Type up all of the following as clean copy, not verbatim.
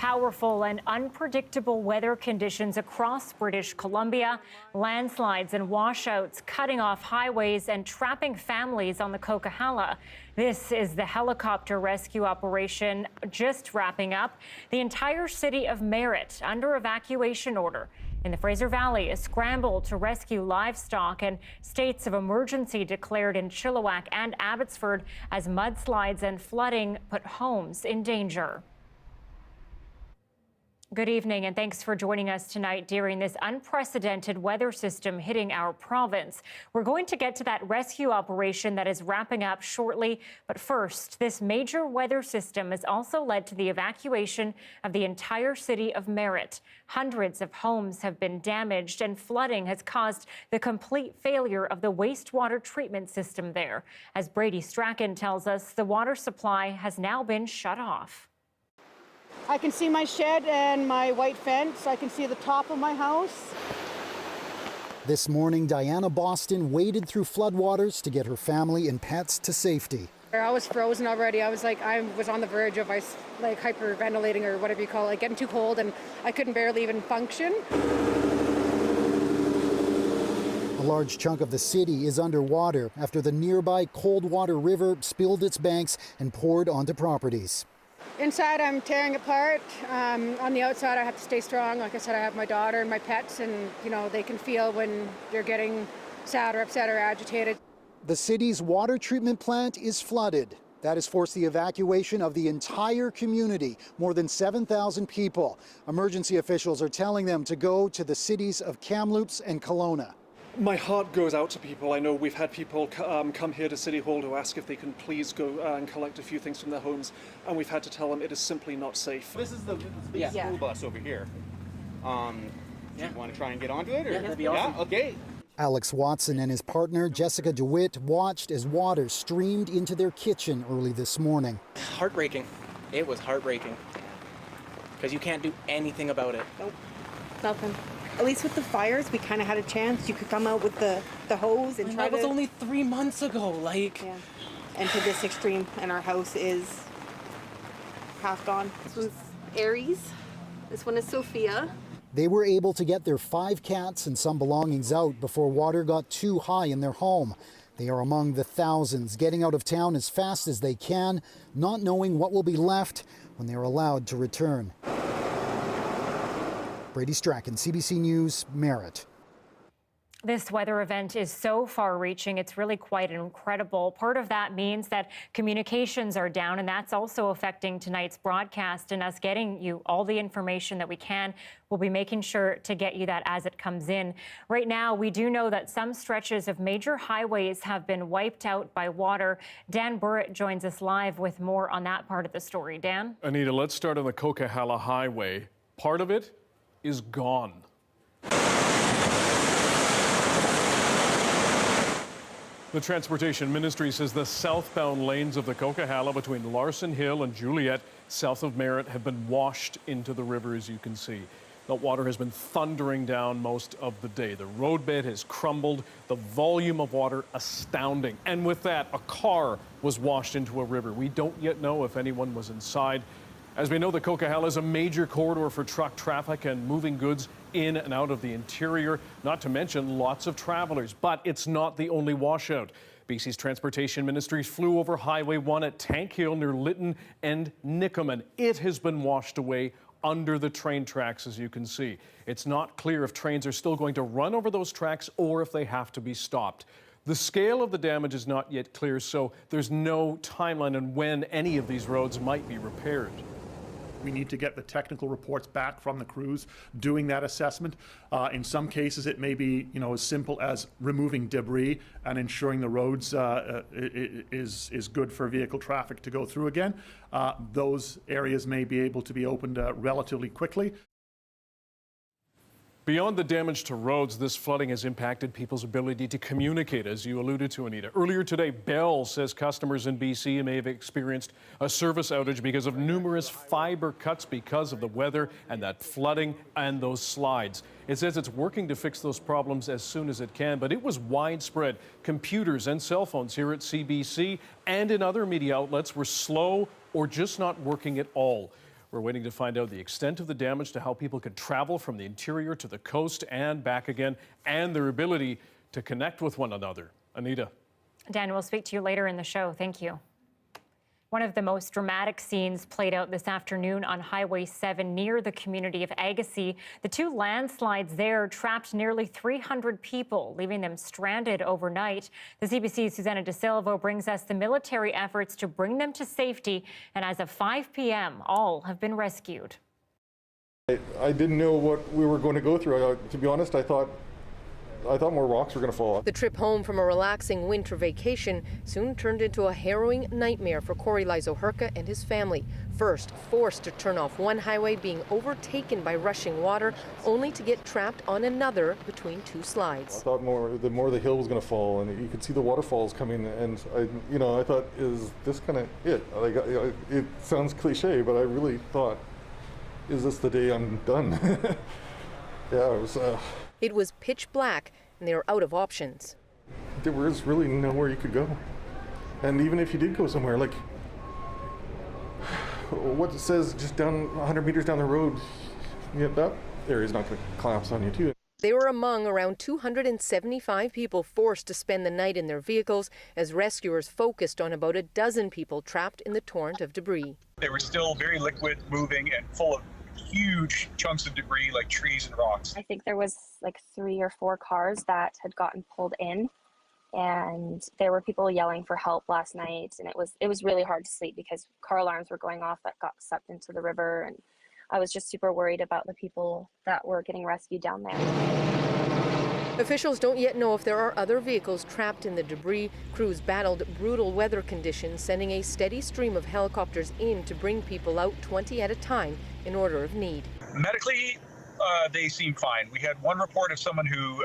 Powerful and unpredictable weather conditions across British Columbia, landslides and washouts cutting off highways and trapping families on the Coquihalla. This is the helicopter rescue operation just wrapping up. The entire city of Merritt under evacuation order. In the Fraser Valley, a scramble to rescue livestock and states of emergency declared in Chilliwack and Abbotsford as mudslides and flooding put homes in danger. Good evening, and thanks for joining us tonight during this unprecedented weather system hitting our province. We're going to get to that rescue operation that is wrapping up shortly. But first, this major weather system has also led to the evacuation of the entire city of Merritt. Hundreds of homes have been damaged, and flooding has caused the complete failure of the wastewater treatment system there. As Brady Strachan tells us, the water supply has now been shut off. I can see my shed and my white fence. I can see the top of my house. This morning, Diana Boston waded through floodwaters to get her family and pets to safety. I was frozen already. I was on the verge of hyperventilating or whatever you call it, getting too cold, and I couldn't barely even function. A large chunk of the city is underwater after the nearby Coldwater River spilled its banks and poured onto properties. Inside, I'm tearing apart. On the outside, I have to stay strong. Like I said, I have my daughter and my pets, and they can feel when you're getting sad or upset or agitated. The city's water treatment plant is flooded. That has forced the evacuation of the entire community, more than 7,000 people. Emergency officials are telling them to go to the cities of Kamloops and Kelowna. My heart goes out to people. I know we've had people come here to City Hall to ask if they can please go and collect a few things from their homes, and we've had to tell them it is simply not safe. This is the big school bus over here. Do you want to try and get onto it? Or? Yeah, that'd be awesome. Yeah, okay. Alex Watson and his partner, Jessica DeWitt, watched as water streamed into their kitchen early this morning. Heartbreaking. It was heartbreaking. Because you can't do anything about it. Nope, nothing. At least with the fires, we kind of had a chance. You could come out with the hose and try that was only 3 months ago, Yeah. And to this extreme, and our house is half gone. This one's Aries. This one is Sophia. They were able to get their 5 cats and some belongings out before water got too high in their home. They are among the thousands getting out of town as fast as they can, not knowing what will be left when they are allowed to return. Brady Strachan, CBC News, Merritt. This weather event is so far-reaching, it's really quite incredible. Part of that means that communications are down, and that's also affecting tonight's broadcast and us getting you all the information that we can. We'll be making sure to get you that as it comes in. Right now, we do know that some stretches of major highways have been wiped out by water. Dan Merritt joins us live with more on that part of the story. Dan? Anita, let's start on the Coquihalla Highway. Part of it is gone. The Transportation Ministry says the southbound lanes of the Coquihalla between Larson Hill and Juliet, south of Merritt, have been washed into the river, as you can see. The water has been thundering down most of the day. The roadbed has crumbled, the volume of water astounding. And with that, a car was washed into a river. We don't yet know if anyone was inside. As we know, the Coquihalla is a major corridor for truck traffic and moving goods in and out of the interior, not to mention lots of travelers. But it's not the only washout. BC's Transportation Ministry flew over Highway 1 at Tank Hill near Lytton and Nickerman. It has been washed away under the train tracks, as you can see. It's not clear if trains are still going to run over those tracks or if they have to be stopped. The scale of the damage is not yet clear, so there's no timeline on when any of these roads might be repaired. We need to get the technical reports back from the crews doing that assessment. In some cases, it may be as simple as removing debris and ensuring the roads is good for vehicle traffic to go through again. Those areas may be able to be opened relatively quickly. Beyond the damage to roads, this flooding has impacted people's ability to communicate, as you alluded to, Anita. Earlier today, Bell says customers in BC may have experienced a service outage because of numerous fiber cuts because of the weather and that flooding and those slides. It says it's working to fix those problems as soon as it can, but it was widespread. Computers and cell phones here at CBC and in other media outlets were slow or just not working at all. We're waiting to find out the extent of the damage to how people can travel from the interior to the coast and back again, and their ability to connect with one another. Anita. Dan, we'll speak to you later in the show. Thank you. One of the most dramatic scenes played out this afternoon on Highway 7 near the community of Agassiz. The two landslides there trapped nearly 300 people, leaving them stranded overnight. The CBC's Susanna De Silva brings us the military efforts to bring them to safety, and as of 5 p.m., all have been rescued. I didn't know what we were going to go through. To be honest, I thought more rocks were going to fall off. The trip home from a relaxing winter vacation soon turned into a harrowing nightmare for Corey Lizoherka and his family. First, forced to turn off one highway, being overtaken by rushing water, only to get trapped on another between two slides. I thought the more the hill was going to fall, and you could see the waterfalls coming, and I thought, is this kind of it? It sounds cliche, but I really thought, is this the day I'm done? Yeah, it was. It was pitch black, and they were out of options. There was really nowhere you could go. And even if you did go somewhere, like, what it says just down 100 meters down the road, that area's not going to collapse on you, too. They were among around 275 people forced to spend the night in their vehicles as rescuers focused on about a dozen people trapped in the torrent of debris. They were still very liquid, moving, and full of huge chunks of debris like trees and rocks. I think there was like 3 or 4 cars that had gotten pulled in, and there were people yelling for help last night, and it was really hard to sleep because car alarms were going off that got sucked into the river, and I was just super worried about the people that were getting rescued down there. Officials don't yet know if there are other vehicles trapped in the debris. Crews battled brutal weather conditions, sending a steady stream of helicopters in to bring people out 20 at a time in order of need. Medically, they seem fine. We had one report of someone who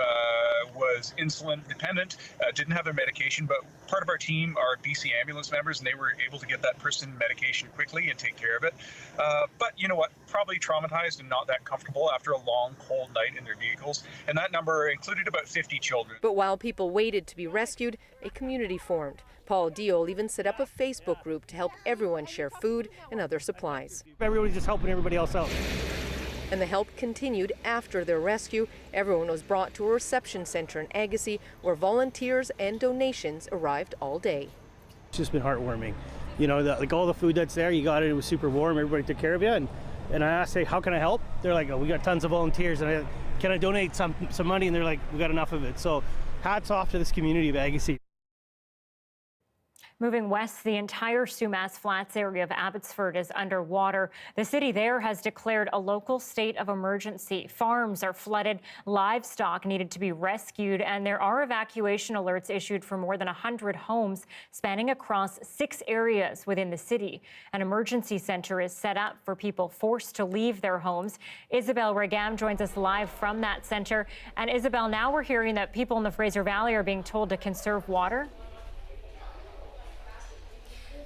was insulin dependent, didn't have their medication, but part of our team are BC ambulance members, and they were able to get that person medication quickly and take care of it. But you know what? Probably traumatized and not that comfortable after a long, cold night in their vehicles. And that number included about 50 children. But while people waited to be rescued, a community formed. Paul Diol even set up a Facebook group to help everyone share food and other supplies. Everybody's just helping everybody else out. And the help continued after their rescue. Everyone was brought to a reception center in Agassiz where volunteers and donations arrived all day. It's just been heartwarming. You know, like all the food that's there, you got it, it was super warm, everybody took care of you. And I asked, hey, how can I help? They're like, oh, we got tons of volunteers. And can I donate some money? And they're like, we got enough of it. So hats off to this community of Agassiz. Moving west, the entire Sumas Flats area of Abbotsford is underwater. The city there has declared a local state of emergency. Farms are flooded, livestock needed to be rescued, and there are evacuation alerts issued for more than 100 homes spanning across 6 areas within the city. An emergency center is set up for people forced to leave their homes. Isabel Regam joins us live from that center. And Isabel, now we're hearing that people in the Fraser Valley are being told to conserve water.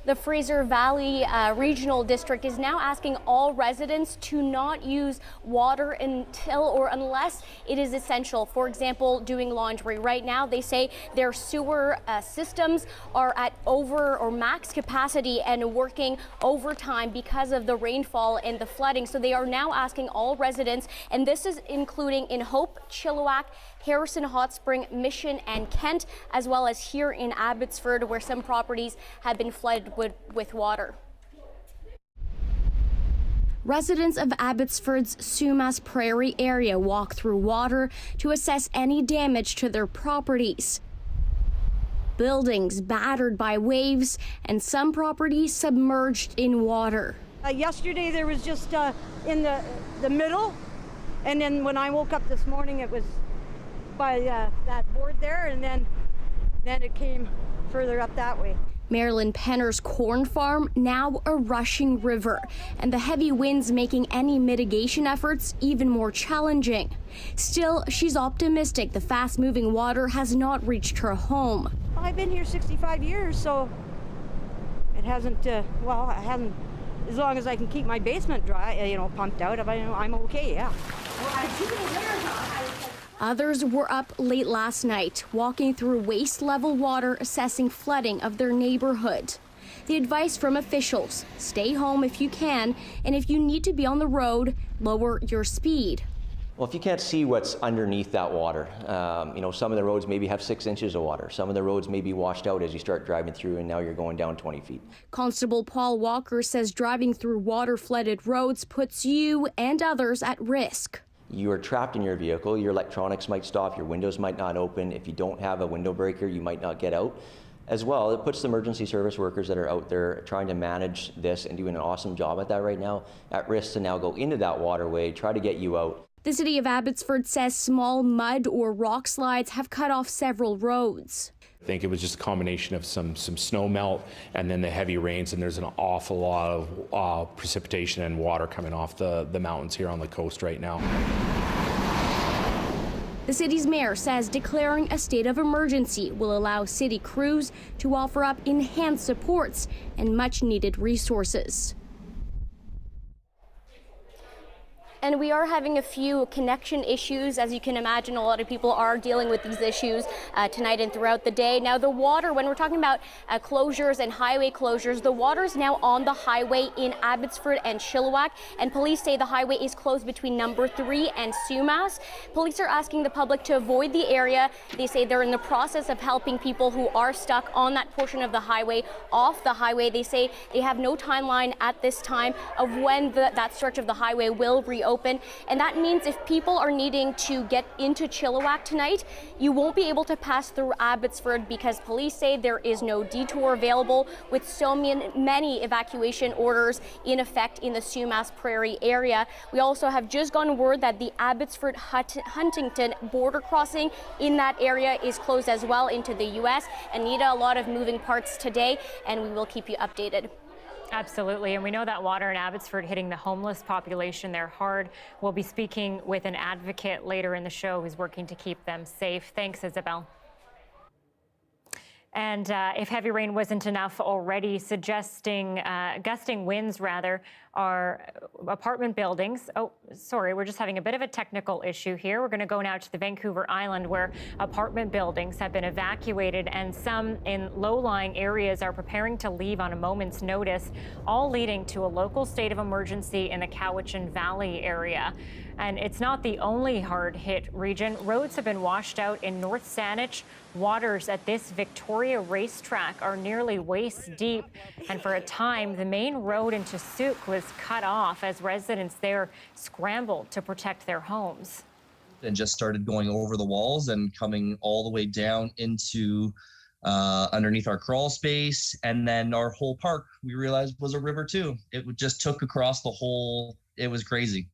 The Fraser Valley Regional District is now asking all residents to not use water until or unless it is essential. For example, doing laundry. Right now, they say their sewer systems are at over or max capacity and working overtime because of the rainfall and the flooding. So they are now asking all residents, and this is including in Hope, Chilliwack, Harrison Hot Spring, Mission, and Kent, as well as here in Abbotsford, where some properties have been flooded with water. Residents of Abbotsford's Sumas Prairie area walk through water to assess any damage to their properties. Buildings battered by waves and some properties submerged in water. Yesterday there was just in the middle, and then when I woke up this morning it was by that board there, and then it came further up that way. Marilyn Penner's corn farm now a rushing river, and the heavy winds making any mitigation efforts even more challenging. Still, she's optimistic the fast-moving water has not reached her home. I've been here 65 years, so it hasn't, it hasn't, as long as I can keep my basement dry, pumped out, I'm okay, yeah. Others were up late last night, walking through waist-level water, assessing flooding of their neighborhood. The advice from officials: stay home if you can, and if you need to be on the road, lower your speed. Well, if you can't see what's underneath that water, some of the roads maybe have 6 inches of water. Some of the roads may be washed out as you start driving through, and now you're going down 20 feet. Constable Paul Walker says driving through water-flooded roads puts you and others at risk. You are trapped in your vehicle. Your electronics might stop. Your windows might not open. If you don't have a window breaker, you might not get out. As well, it puts the emergency service workers that are out there trying to manage this and doing an awesome job at that right now at risk to now go into that waterway, try to get you out. The city of Abbotsford says small mud or rock slides have cut off several roads. I think it was just a combination of some snow melt and then the heavy rains, and there's an awful lot of precipitation and water coming off the mountains here on the coast right now. The city's mayor says declaring a state of emergency will allow city crews to offer up enhanced supports and much needed resources. And we are having a few connection issues. As you can imagine, a lot of people are dealing with these issues tonight and throughout the day. Now, the water, when we're talking about closures and highway closures, the water is now on the highway in Abbotsford and Chilliwack, and police say the highway is closed between number 3 and Sumas. Police are asking the public to avoid the area. They say they're in the process of helping people who are stuck on that portion of the highway off the highway. They say they have no timeline at this time of when that stretch of the highway will reopen. And that means if people are needing to get into Chilliwack tonight, you won't be able to pass through Abbotsford because police say there is no detour available, with so many evacuation orders in effect in the Sumas Prairie area. We also have just gotten word that the Abbotsford Huntington border crossing in that area is closed as well into the U.S. Anita, a lot of moving parts today, and we will keep you updated. Absolutely, and we know that water in Abbotsford hitting the homeless population there hard. We'll be speaking with an advocate later in the show who's working to keep them safe. Thanks, Isabel. And if heavy rain wasn't enough already, gusting winds are apartment buildings. Oh, sorry, we're just having a bit of a technical issue here. We're going to go now to the Vancouver Island, where apartment buildings have been evacuated and some in low-lying areas are preparing to leave on a moment's notice, all leading to a local state of emergency in the Cowichan Valley area. And it's not the only hard-hit region. Roads have been washed out in North Saanich. Waters at this Victoria racetrack are nearly waist deep. And for a time, the main road into Souk was cut off as residents there scrambled to protect their homes. And just started going over the walls and coming all the way down into underneath our crawl space. And then our whole park, we realized, was a river too. It just took across the whole, it was crazy.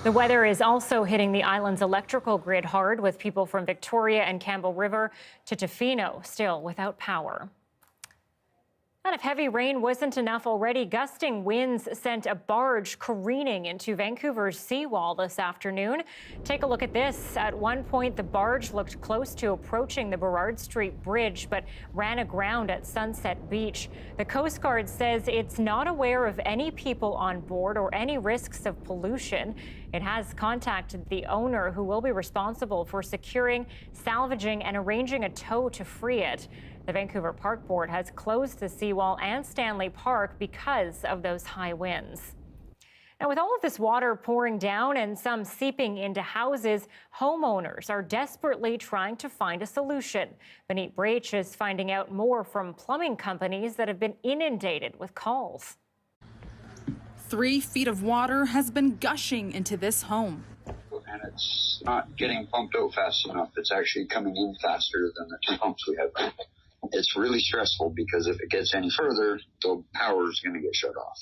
The weather is also hitting the island's electrical grid hard, with people from Victoria and Campbell River to Tofino still without power. And if heavy rain wasn't enough already, gusting winds sent a barge careening into Vancouver's seawall this afternoon. Take a look at this. At one point, the barge looked close to approaching the Burrard Street Bridge, but ran aground at Sunset Beach. The Coast Guard says it's not aware of any people on board or any risks of pollution. It has contacted the owner, who will be responsible for securing, salvaging, and arranging a tow to free it. The Vancouver Park Board has closed the seawall and Stanley Park because of those high winds. Now, with all of this water pouring down and some seeping into houses, homeowners are desperately trying to find a solution. Benit Brach is finding out more from plumbing companies that have been inundated with calls. 3 feet of water has been gushing into this home. And it's not getting pumped out fast enough. It's actually coming in faster than the 2 pumps we have. It's really stressful because if it gets any further, the power is going to get shut off.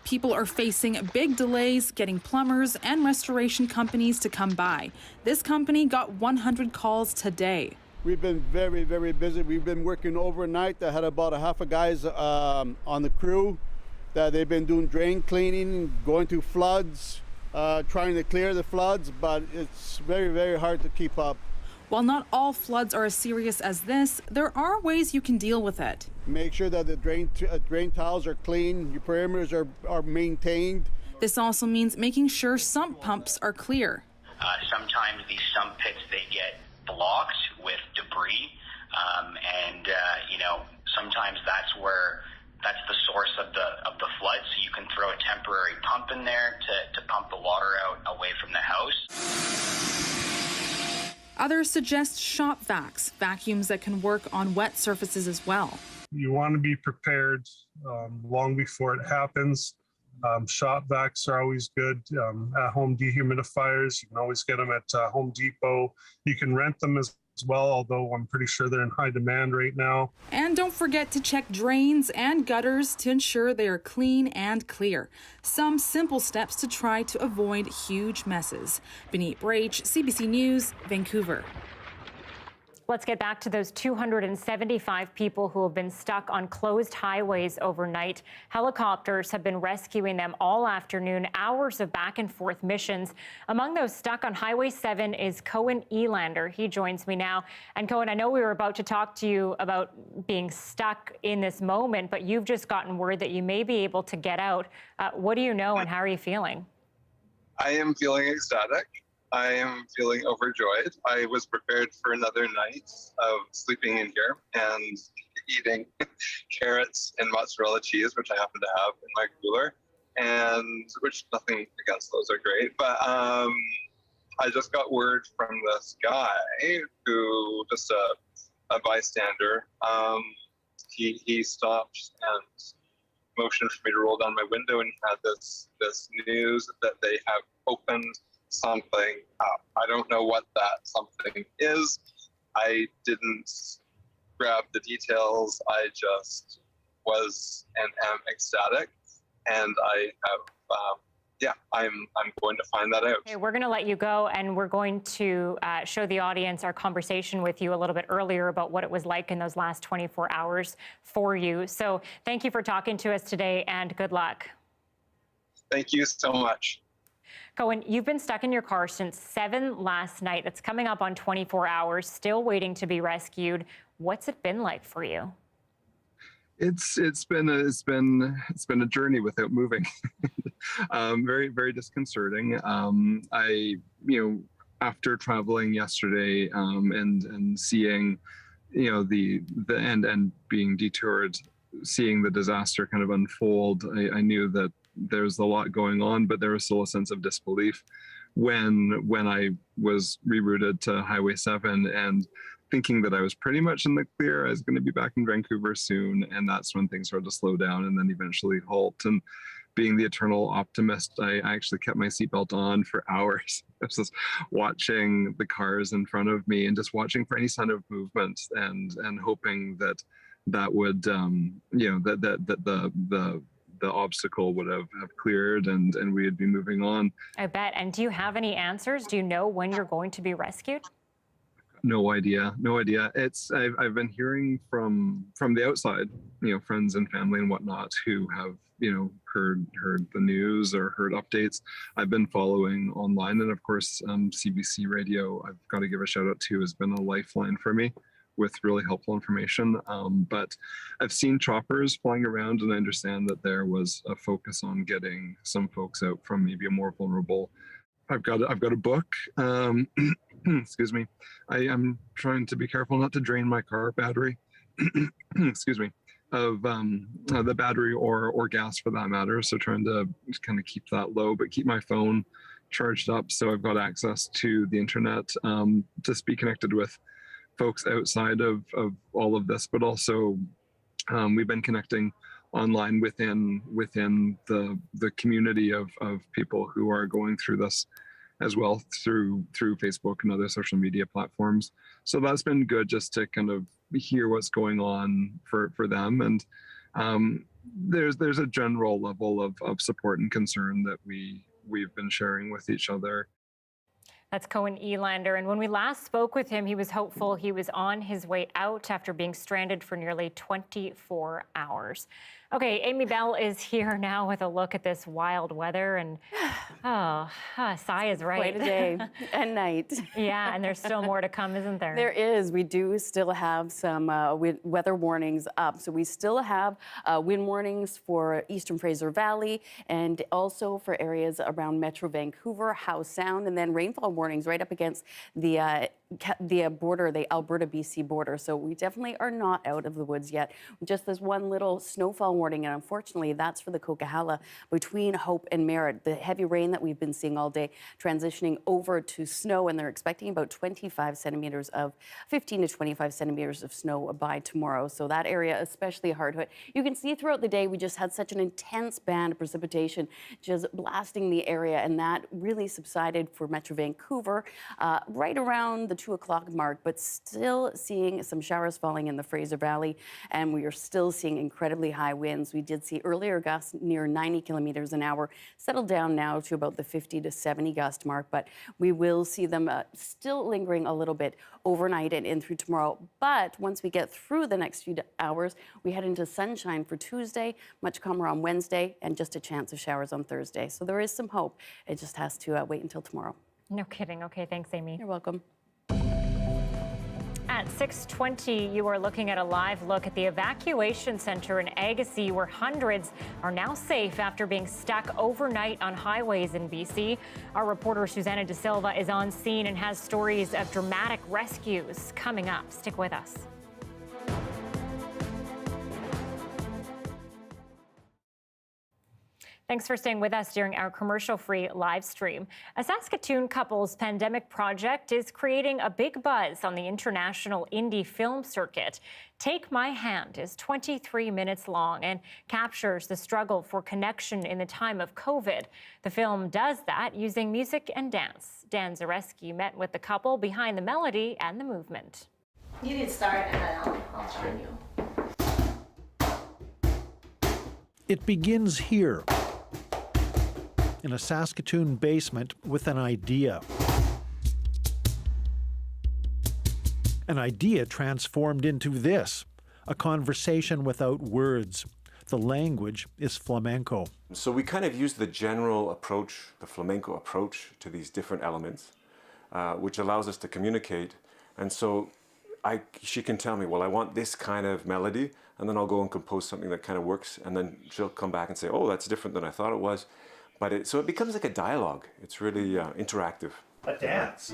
People are facing big delays getting plumbers and restoration companies to come by. This company got 100 calls today. We've been very, very busy. We've been working overnight. I had about a half a guys on the crew that they've been doing drain cleaning, going through floods, trying to clear the floods, but it's very, very hard to keep up. While not all floods are as serious as this, there are ways you can deal with it. Make sure that the drain tiles are clean, your perimeters are maintained. This also means making sure sump pumps are clear. Sometimes these sump pits, they get blocked with debris. Sometimes that's the source of the flood. So you can throw a temporary pump in there to pump the water out away from the house. Others suggest shop vacs, vacuums that can work on wet surfaces as well. You want to be prepared long before it happens. Shop vacs are always good. At-home dehumidifiers, you can always get them at Home Depot. You can rent them as well, although I'm pretty sure they're in high demand right now. And don't forget to check drains and gutters to ensure they are clean and clear. Some simple steps to try to avoid huge messes. Benit Brach, CBC News, Vancouver. Let's get back to those 275 people who have been stuck on closed highways overnight. Helicopters have been rescuing them all afternoon, hours of back and forth missions. Among those stuck on Highway 7 is Cohen Elander. He joins me now. And Cohen, I know we were about to talk to you about being stuck in this moment, but you've just gotten word that you may be able to get out. What do you know and how are you feeling? I am feeling ecstatic. I am feeling overjoyed. I was prepared for another night of sleeping in here and eating carrots and mozzarella cheese, which I happen to have in my cooler, and which nothing against those are great. But I just got word from this guy who, just a bystander, he stopped and motioned for me to roll down my window, and he had this news that they have opened something up. I don't know what that something is. I didn't grab the details. I just was and am ecstatic, and I have I'm going to find that out. Okay, we're going to let you go, and we're going to show the audience our conversation with you a little bit earlier about what it was like in those last 24 hours for you. So thank you for talking to us today, and good luck. Thank you so much. Cohen, you've been stuck in your car since 7 last night. That's coming up on 24 hours, still waiting to be rescued. What's it been like for you? It's been a journey without moving. Very, very disconcerting. After traveling yesterday and seeing, the end and being detoured, seeing the disaster kind of unfold, I knew that there's a lot going on, but there was still a sense of disbelief when I was rerouted to Highway 7 and thinking that I was pretty much in the clear. I was going to be back in Vancouver soon, and that's when things started to slow down and then eventually halt. And being the eternal optimist, I actually kept my seatbelt on for hours. I was just watching the cars in front of me and just watching for any sign of movement and hoping that would the obstacle would have cleared and we'd be moving on. I bet. And do you have any answers? Do you know when you're going to be rescued? No idea. I've been hearing from the outside, friends and family and whatnot who have, heard the news or heard updates. I've been following online, and of course, CBC Radio, I've got to give a shout out to, has been a lifeline for me with really helpful information. But I've seen choppers flying around, and I understand that there was a focus on getting some folks out from maybe a more vulnerable. I've got a book. Excuse me. I am trying to be careful not to drain my car battery. Excuse me. Of the battery or gas for that matter. So trying to just kind of keep that low, but keep my phone charged up so I've got access to the internet to be connected with folks outside of all of this, but also we've been connecting online within the community of people who are going through this as well through Facebook and other social media platforms. So that's been good just to kind of hear what's going on for them. And there's a general level of support and concern that we've been sharing with each other. That's Cohen Elander. And when we last spoke with him, he was hopeful he was on his way out after being stranded for nearly 24 hours. Okay, Amy Bell is here now with a look at this wild weather. And Sai is right. Quite a day and night. Yeah, and there's still more to come, isn't there? There is. We do still have some weather warnings up. So we still have wind warnings for Eastern Fraser Valley and also for areas around Metro Vancouver, Howe Sound, and then rainfall warnings right up against the the border, the Alberta-BC border. So we definitely are not out of the woods yet. Just this one little snowfall warning, and unfortunately, that's for the Coquihalla between Hope and Merritt. The heavy rain that we've been seeing all day transitioning over to snow, and they're expecting about 25 centimeters of 15 to 25 centimeters of snow by tomorrow. So that area especially hard hit. You can see throughout the day we just had such an intense band of precipitation just blasting the area, and that really subsided for Metro Vancouver right around the 2 o'clock mark, but still seeing some showers falling in the Fraser Valley, and we are still seeing incredibly high winds. We did see earlier gusts near 90 kilometers an hour, settled down now to about the 50 to 70 gust mark, but we will see them still lingering a little bit overnight and in through tomorrow. But once we get through the next few hours, we head into sunshine for Tuesday, much calmer on Wednesday, and just a chance of showers on Thursday. So there is some hope. It just has to wait until tomorrow. No kidding. Okay, thanks, Amy. You're welcome. At 6:20, you are looking at a live look at the evacuation center in Agassiz, where hundreds are now safe after being stuck overnight on highways in BC. Our reporter Susanna De Silva is on scene and has stories of dramatic rescues coming up. Stick with us. Thanks for staying with us during our commercial-free live stream. A Saskatoon couple's pandemic project is creating a big buzz on the international indie film circuit. Take My Hand is 23 minutes long and captures the struggle for connection in the time of COVID. The film does that using music and dance. Dan Zareski met with the couple behind the melody and the movement. You can start and then I'll join you. It begins here, in a Saskatoon basement with an idea. An idea transformed into this, a conversation without words. The language is flamenco. So we kind of use the general approach, the flamenco approach to these different elements, which allows us to communicate. And so she can tell me, well, I want this kind of melody, and then I'll go and compose something that kind of works, and then she'll come back and say, oh, that's different than I thought it was. But so it becomes like a dialogue. It's really interactive. A dance.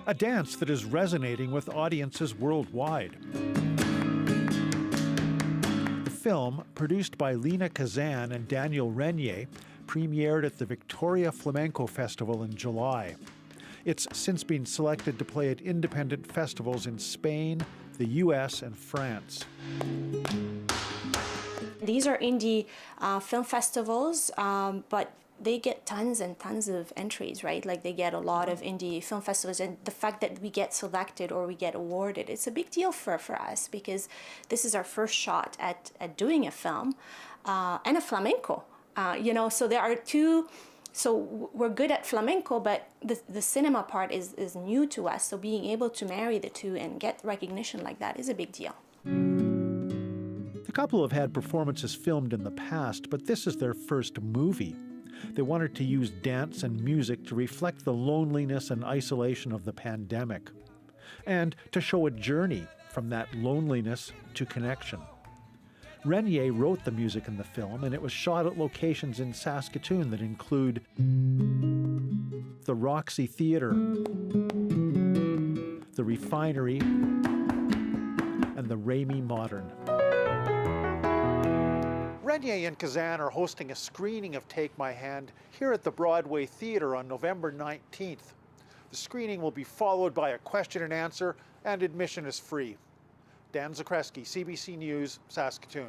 A dance that is resonating with audiences worldwide. The film, produced by Lena Kazan and Daniel Renier, premiered at the Victoria Flamenco Festival in July. It's since been selected to play at independent festivals in Spain, the US, and France. These are indie film festivals, but they get tons and tons of entries, right? Like they get a lot of indie film festivals, and the fact that we get selected or we get awarded, it's a big deal for us because this is our first shot at doing a film and a flamenco. So there are two. So we're good at flamenco, but the cinema part is new to us. So being able to marry the two and get recognition like that is a big deal. The couple have had performances filmed in the past, but this is their first movie. They wanted to use dance and music to reflect the loneliness and isolation of the pandemic, and to show a journey from that loneliness to connection. Renier wrote the music in the film, and it was shot at locations in Saskatoon that include the Roxy Theatre, the Refinery, and the Ramey Modern. Renier and Kazan are hosting a screening of Take My Hand here at the Broadway Theatre on November 19th. The screening will be followed by a question and answer, and admission is free. Dan Zakreski, CBC News, Saskatoon.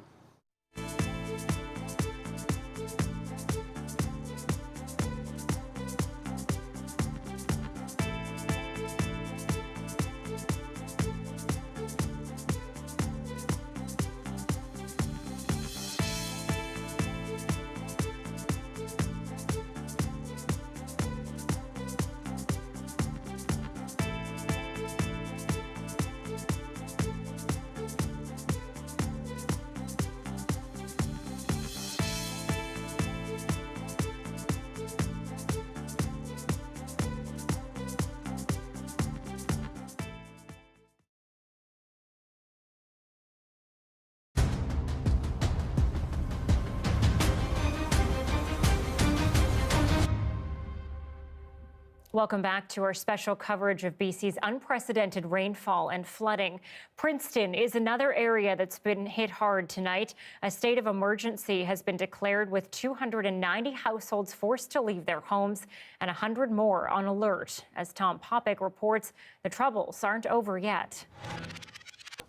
Welcome back to our special coverage of BC's unprecedented rainfall and flooding. Princeton is another area that's been hit hard tonight. A state of emergency has been declared with 290 households forced to leave their homes and 100 more on alert. As Tom Popick reports, the troubles aren't over yet.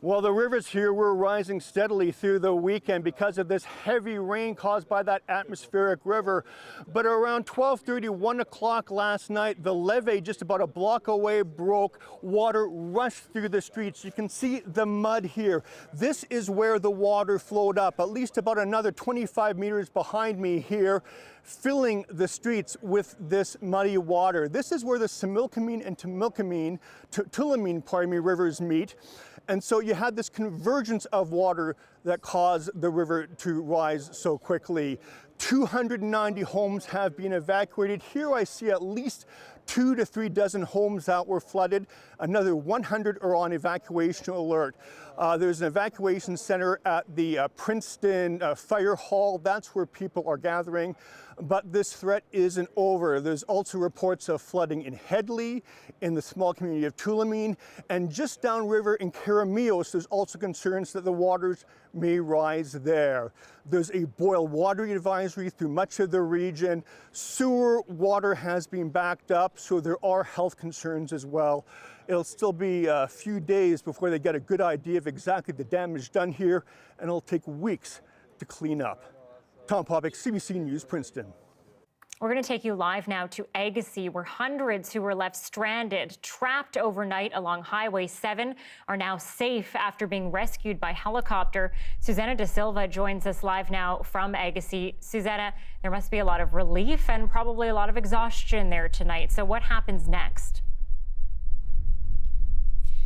Well, the rivers here were rising steadily through the weekend because of this heavy rain caused by that atmospheric river. But around 12:30, 1 o'clock last night, the levee just about a block away broke. Water rushed through the streets. You can see the mud here. This is where the water flowed up, at least about another 25 meters behind me here, filling the streets with this muddy water. This is where the Similkameen and Tulameen rivers meet. And so you had this convergence of water that caused the river to rise so quickly. 290 homes have been evacuated. Here I see at least 2 to 3 dozen homes that were flooded. Another 100 are on evacuation alert. There's an evacuation center at the Princeton Fire Hall. That's where people are gathering. But this threat isn't over. There's also reports of flooding in Headley, in the small community of Tulameen, and just downriver in Karamios, there's also concerns that the waters may rise there. There's a boil water advisory through much of the region. Sewer water has been backed up, so there are health concerns as well. It'll still be a few days before they get a good idea of exactly the damage done here, and it'll take weeks to clean up. Tom Popick, CBC News, Princeton. We're going to take you live now to Agassiz, where hundreds who were left stranded, trapped overnight along Highway 7 are now safe after being rescued by helicopter. Susanna De Silva joins us live now from Agassiz. Susanna, there must be a lot of relief and probably a lot of exhaustion there tonight. So what happens next?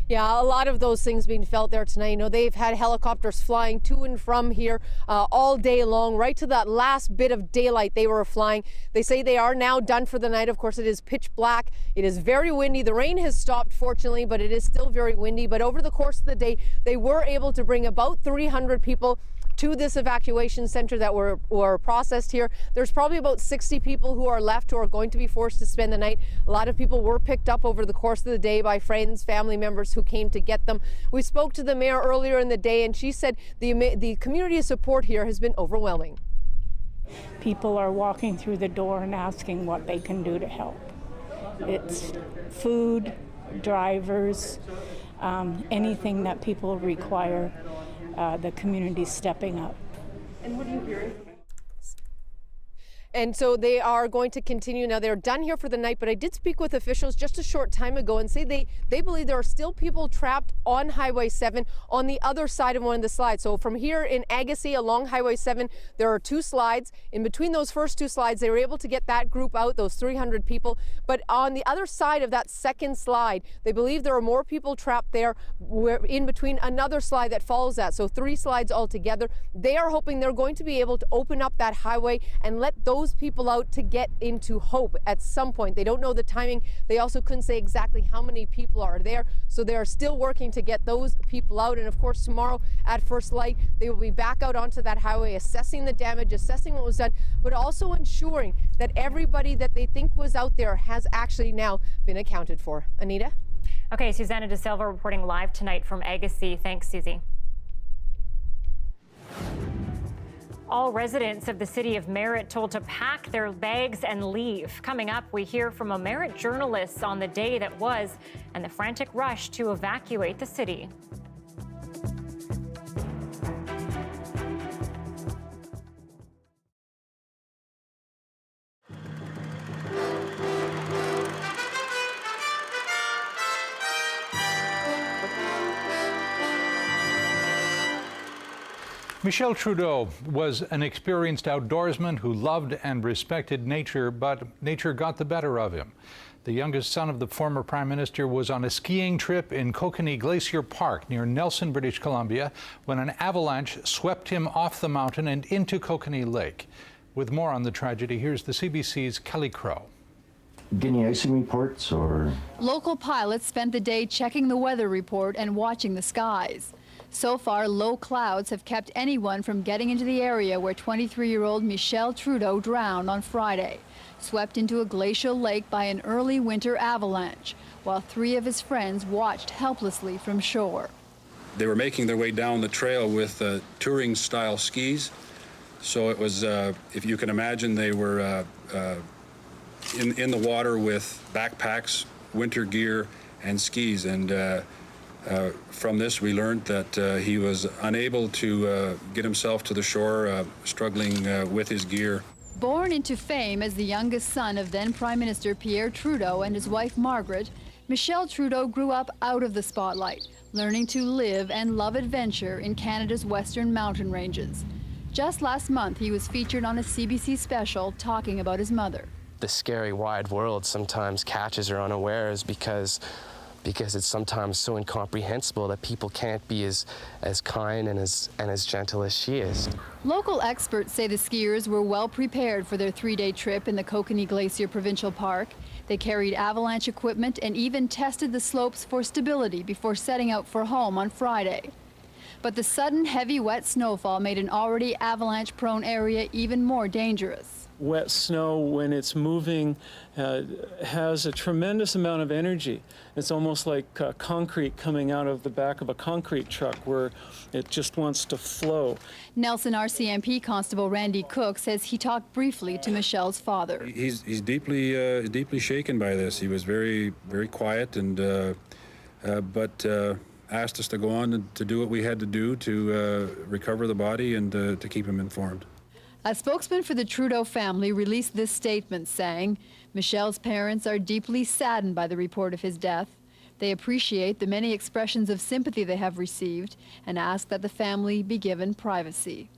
Yeah, a lot of those things being felt there tonight. You know, they've had helicopters flying to and from here all day long, right to that last bit of daylight they were flying. They say they are now done for the night. Of course, it is pitch black. It is very windy. The rain has stopped, fortunately, but it is still very windy. But over the course of the day, they were able to bring about 300 people to this evacuation center that were processed here. There's probably about 60 people who are left who are going to be forced to spend the night. A lot of people were picked up over the course of the day by friends, family members who came to get them. We spoke to the mayor earlier in the day, and she said the community support here has been overwhelming. People are walking through the door and asking what they can do to help. It's food, drivers, anything that people require. The community stepping up. And what are you hearing? And so they are going to continue. Now they're done here for the night, but I did speak with officials just a short time ago and say they believe there are still people trapped on Highway 7 on the other side of one of the slides. So from here in Agassiz along Highway 7, there are 2 slides. In between those first 2 slides, they were able to get that group out, those 300 people. But on the other side of that second slide, they believe there are more people trapped there in between another slide that follows that. So 3 slides altogether. They are hoping they're going to be able to open up that highway and let those people out to get into Hope at some point. They don't know the timing. They also couldn't say exactly how many people are there. So they are still working to get those people out. And of course, tomorrow at first light, they will be back out onto that highway, assessing the damage, assessing what was done, but also ensuring that everybody that they think was out there has actually now been accounted for. Anita? Okay, Susanna De Silva reporting live tonight from Agassiz. Thanks, Susie. All residents of the city of Merritt told to pack their bags and leave. Coming up, we hear from a Merritt journalist on the day that was and the frantic rush to evacuate the city. Michel Trudeau was an experienced outdoorsman who loved and respected nature, but nature got the better of him. The youngest son of the former Prime Minister was on a skiing trip in Kokanee Glacier Park near Nelson, British Columbia, when an avalanche swept him off the mountain and into Kokanee Lake. With more on the tragedy, here's the CBC's Kelly Crow. Getting icing reports or? Local pilots spent the day checking the weather report and watching the skies. So far, low clouds have kept anyone from getting into the area where 23-year-old Michel Trudeau drowned on Friday, swept into a glacial lake by an early winter avalanche, while 3 of his friends watched helplessly from shore. They were making their way down the trail with touring-style skis. So it was, if you can imagine, they were in the water with backpacks, winter gear, and skis. And from this, we learned that he was unable to get himself to the shore, struggling with his gear. Born into fame as the youngest son of then Prime Minister Pierre Trudeau and his wife Margaret, Michel Trudeau grew up out of the spotlight, learning to live and love adventure in Canada's western mountain ranges. Just last month, he was featured on a CBC special talking about his mother. The scary wide world sometimes catches her unawares because it's sometimes so incomprehensible that people can't be as kind and as gentle as she is. Local experts say the skiers were well prepared for their 3-day trip in the Kokanee Glacier Provincial Park. They carried avalanche equipment and even tested the slopes for stability before setting out for home on Friday. But the sudden heavy wet snowfall made an already avalanche-prone area even more dangerous. Wet snow, when it's moving, has a tremendous amount of energy. It's almost like concrete coming out of the back of a concrete truck where it just wants to flow. Nelson RCMP Constable Randy Cook says he talked briefly to Michelle's father. He's deeply shaken by this. He was very, very quiet, and but asked us to go on and to do what we had to do to recover the body and to keep him informed. A spokesman for the Trudeau family released this statement saying, Michel's parents are deeply saddened by the report of his death. They appreciate the many expressions of sympathy they have received and ask that the family be given privacy.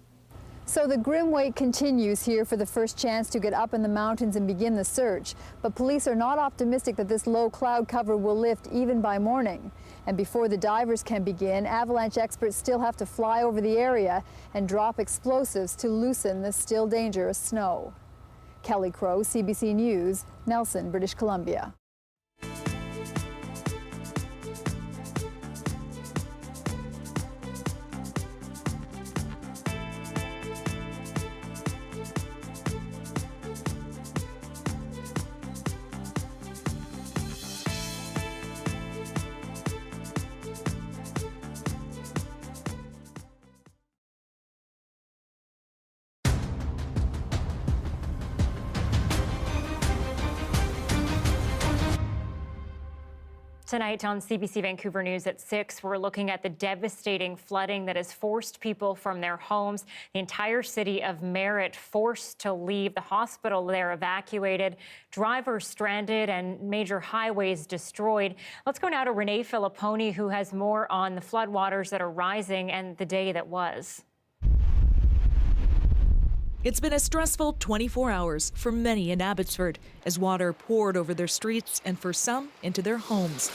So the grim wait continues here for the first chance to get up in the mountains and begin the search. But police are not optimistic that this low cloud cover will lift even by morning. And before the divers can begin, avalanche experts still have to fly over the area and drop explosives to loosen the still dangerous snow. Kelly Crow, CBC News, Nelson, British Columbia. Tonight on CBC Vancouver News at 6, we're looking at the devastating flooding that has forced people from their homes. The entire city of Merritt forced to leave. The hospital there evacuated, drivers stranded, and major highways destroyed. Let's go now to Renee Filipponi, who has more on the floodwaters that are rising and the day that was. It's been a stressful 24 hours for many in Abbotsford as water poured over their streets and for some into their homes.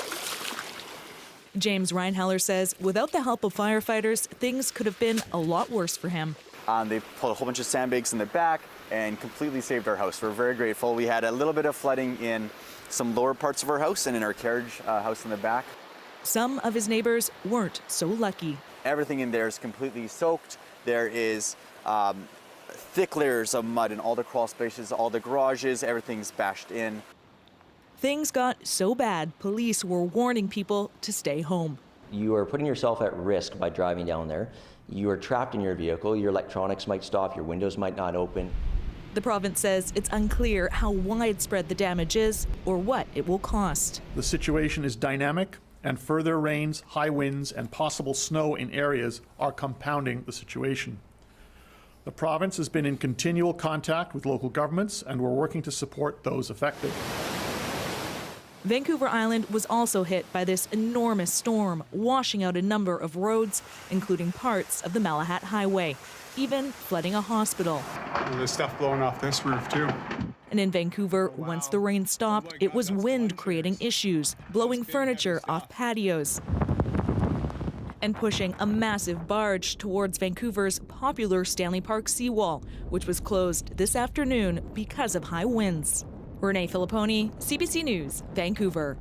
James Reinhaller says without the help of firefighters, things could have been a lot worse for him. They pulled a whole bunch of sandbags in the back and completely saved our house. We're very grateful. We had a little bit of flooding in some lower parts of our house and in our carriage house in the back. Some of his neighbors weren't so lucky. Everything in there is completely soaked. There is thick layers of mud in all the crawl spaces, all the garages, everything's bashed in. Things got so bad, police were warning people to stay home. You are putting yourself at risk by driving down there. You are trapped in your vehicle, your electronics might stop, your windows might not open. The province says it's unclear how widespread the damage is or what it will cost. The situation is dynamic, and further rains, high winds, and possible snow in areas are compounding the situation. The province has been in continual contact with local governments, and we're working to support those affected. Vancouver Island was also hit by this enormous storm, washing out a number of roads, including parts of the Malahat Highway, even flooding a hospital. There's stuff blowing off this roof, too. And in Vancouver, once the rain stopped, it was wind creating issues, blowing furniture off patios and pushing a massive barge towards Vancouver's popular Stanley Park seawall, which was closed this afternoon because of high winds. Renee Filipponi, CBC News, Vancouver.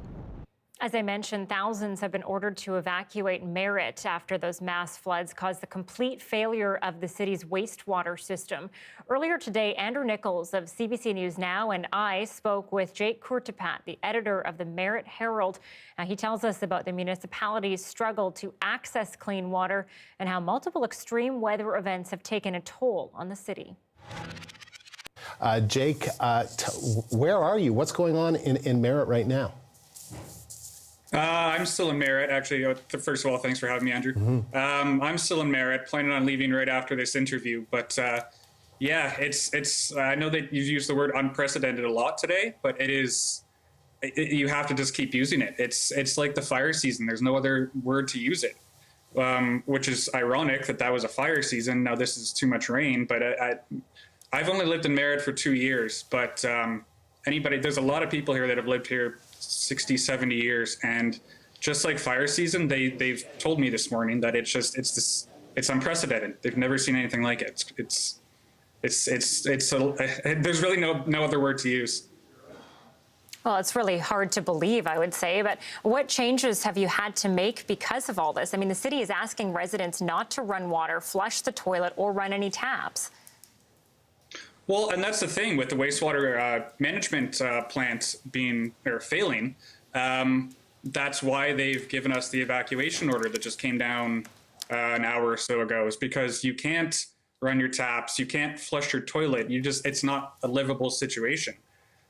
As I mentioned, thousands have been ordered to evacuate Merritt after those mass floods caused the complete failure of the city's wastewater system. Earlier today, Andrew Nichols of CBC News Now and I spoke with Jake Courtepat, the editor of the Merritt Herald. He tells us about the municipality's struggle to access clean water and how multiple extreme weather events have taken a toll on the city. Jake, where are you? What's going on in Merritt right now? I'm still in Merritt, actually. First of all, thanks for having me, Andrew. I'm still in Merritt, planning on leaving right after this interview. But yeah, it's. I know that you've used the word unprecedented a lot today, but it is. You have to just keep using it. It's like the fire season. There's no other word to use it, which is ironic that was a fire season. Now this is too much rain, but I've only lived in Merritt for 2 years, but there's a lot of people here that have lived here 60, 70 years. And just like fire season, they've told me this morning that it's unprecedented. They've never seen anything like it. There's really no other word to use. Well, it's really hard to believe, I would say, but what changes have you had to make because of all this? I mean, the city is asking residents not to run water, flush the toilet, or run any taps. Well, and that's the thing with the wastewater management plants failing. That's why they've given us the evacuation order that just came down an hour or so ago, is because you can't run your taps, you can't flush your toilet. It's not a livable situation.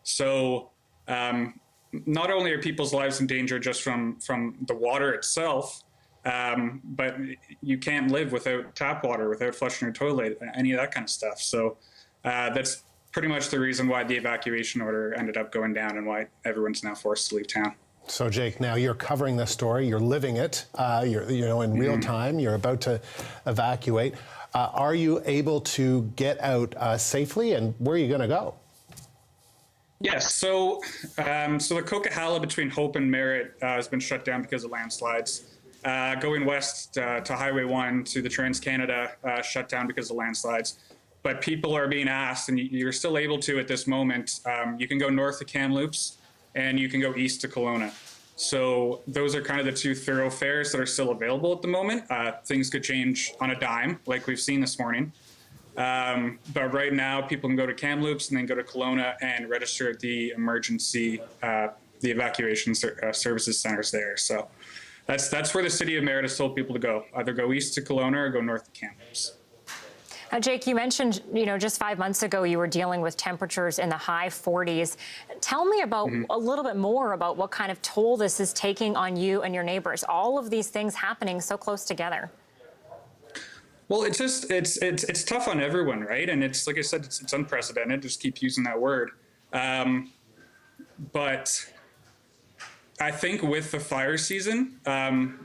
So not only are people's lives in danger just from the water itself, but you can't live without tap water, without flushing your toilet, any of that kind of stuff. So that's pretty much the reason why the evacuation order ended up going down and why everyone's now forced to leave town. So, Jake, now you're covering this story. You're living it. You're in real time. You're about to evacuate. Are you able to get out safely, and where are you going to go? Yes. So the Coquihalla between Hope and Merritt has been shut down because of landslides. Going west to Highway 1 to the Trans-Canada shut down because of landslides. But people are being asked, and you're still able to at this moment, you can go north to Kamloops and you can go east to Kelowna. So those are kind of the two thoroughfares that are still available at the moment. Things could change on a dime, like we've seen this morning. But right now, people can go to Kamloops and then go to Kelowna and register at the emergency, the evacuation services centers there. So that's where the city of Merritt has told people to go, either go east to Kelowna or go north to Kamloops. Jake, you mentioned, just 5 months ago you were dealing with temperatures in the high 40s. Tell me about a little bit more about what kind of toll this is taking on you and your neighbors. All of these things happening so close together. Well, it's tough on everyone, right? And it's, like I said, it's unprecedented. Just keep using that word. But I think with the fire season,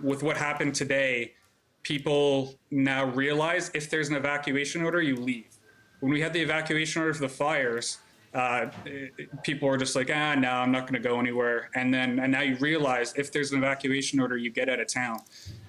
with what happened today, people now realize if there's an evacuation order, you leave. When we had the evacuation order for the fires, people were just like, no, I'm not going to go anywhere. And now you realize if there's an evacuation order, you get out of town.